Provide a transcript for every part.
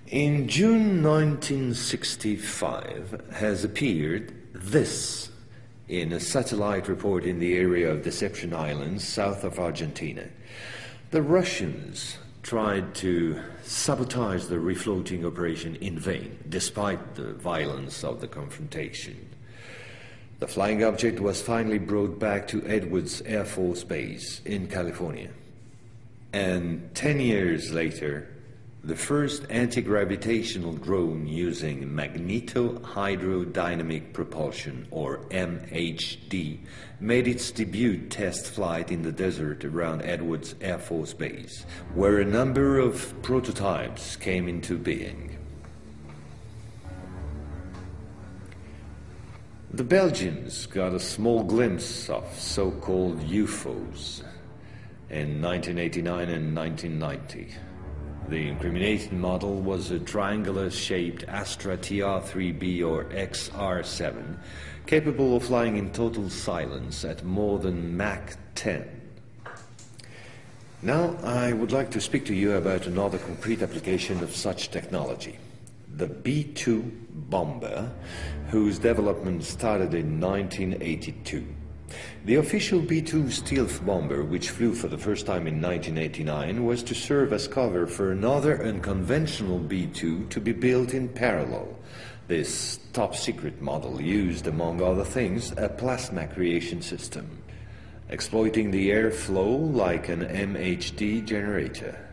In June 1965 has appeared this in a satellite report in the area of Deception Islands, south of Argentina. The Russians tried to sabotage the refloating operation in vain, despite the violence of the confrontation. The flying object was finally brought back to Edwards Air Force Base in California. And 10 years later, the first anti-gravitational drone using magneto-hydrodynamic propulsion, or MHD, made its debut test flight in the desert around Edwards Air Force Base, where a number of prototypes came into being. The Belgians got a small glimpse of so-called UFOs in 1989 and 1990. The incriminating model was a triangular-shaped Astra TR-3B or XR-7, capable of flying in total silence at more than Mach 10. Now I would like to speak to you about another concrete application of such technology. The B-2 bomber, whose development started in 1982. The official B-2 stealth bomber, which flew for the first time in 1989, was to serve as cover for another unconventional B-2 to be built in parallel. This top-secret model used, among other things, a plasma creation system, exploiting the airflow like an MHD generator.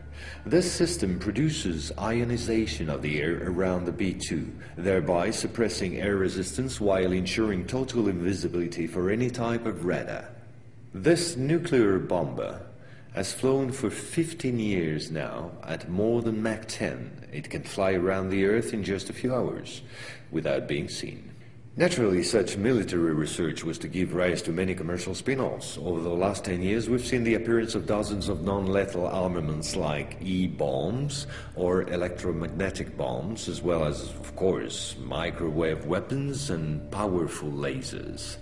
This system produces ionization of the air around the B-2, thereby suppressing air resistance while ensuring total invisibility for any type of radar. This nuclear bomber has flown for 15 years now at more than Mach 10. It can fly around the Earth in just a few hours without being seen. Naturally, such military research was to give rise to many commercial spin-offs. Over the last 10 years, we've seen the appearance of dozens of non-lethal armaments like E-bombs or electromagnetic bombs, as well as, of course, microwave weapons and powerful lasers.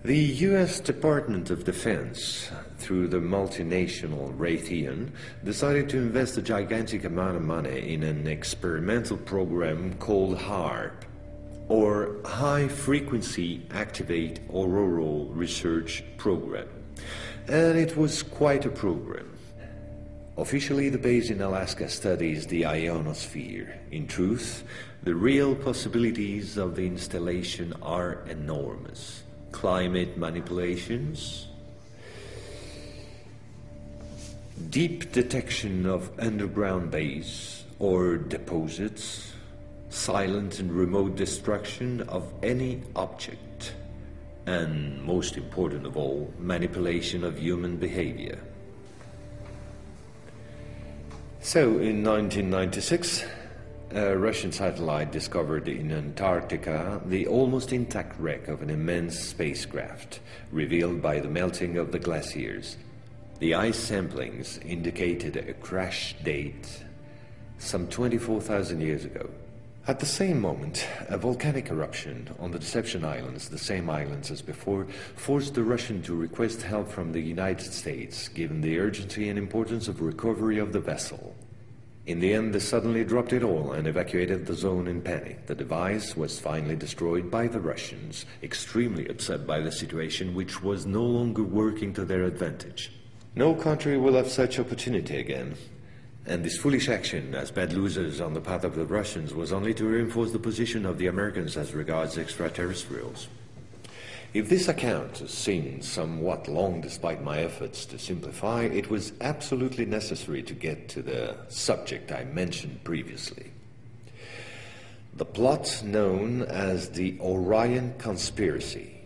The U.S. Department of Defense, through the multinational Raytheon, decided to invest a gigantic amount of money in an experimental program called HAARP, or High Frequency Activate Auroral Research Program. And it was quite a program. Officially, the base in Alaska studies the ionosphere. In truth, the real possibilities of the installation are enormous. Climate manipulations, deep detection of underground base or deposits, silent and remote destruction of any object, and most important of all, manipulation of human behavior. So in 1996, a Russian satellite discovered in Antarctica the almost intact wreck of an immense spacecraft, revealed by the melting of the glaciers. The ice samplings indicated a crash date some 24,000 years ago. At the same moment, a volcanic eruption on the Deception Islands, the same islands as before, forced the Russian to request help from the United States, given the urgency and importance of recovery of the vessel. In the end, they suddenly dropped it all and evacuated the zone in panic. The device was finally destroyed by the Russians, extremely upset by the situation, which was no longer working to their advantage. No country will have such opportunity again. And this foolish action, as bad losers on the part of the Russians, was only to reinforce the position of the Americans as regards extraterrestrials. If this account seems somewhat long despite my efforts to simplify, it was absolutely necessary to get to the subject I mentioned previously. The plot known as the Orion Conspiracy.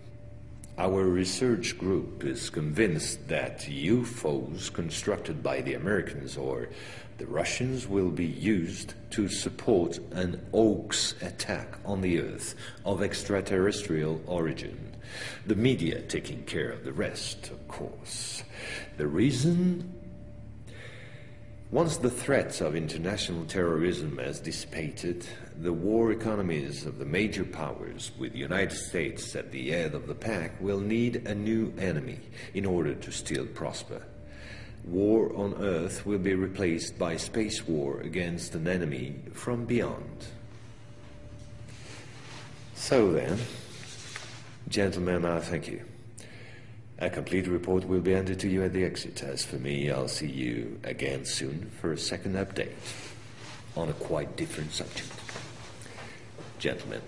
Our research group is convinced that UFOs constructed by the Americans or the Russians will be used to support an hoax attack on the Earth of extraterrestrial origin. The media taking care of the rest, of course. The reason? Once the threat of international terrorism has dissipated, the war economies of the major powers, with the United States at the head of the pack, will need a new enemy in order to still prosper. war on Earth will be replaced by space war against an enemy from beyond. So then, gentlemen, I thank you. A complete report will be handed to you at the exit. As for me, I'll see you again soon for a second update on a quite different subject. Gentlemen.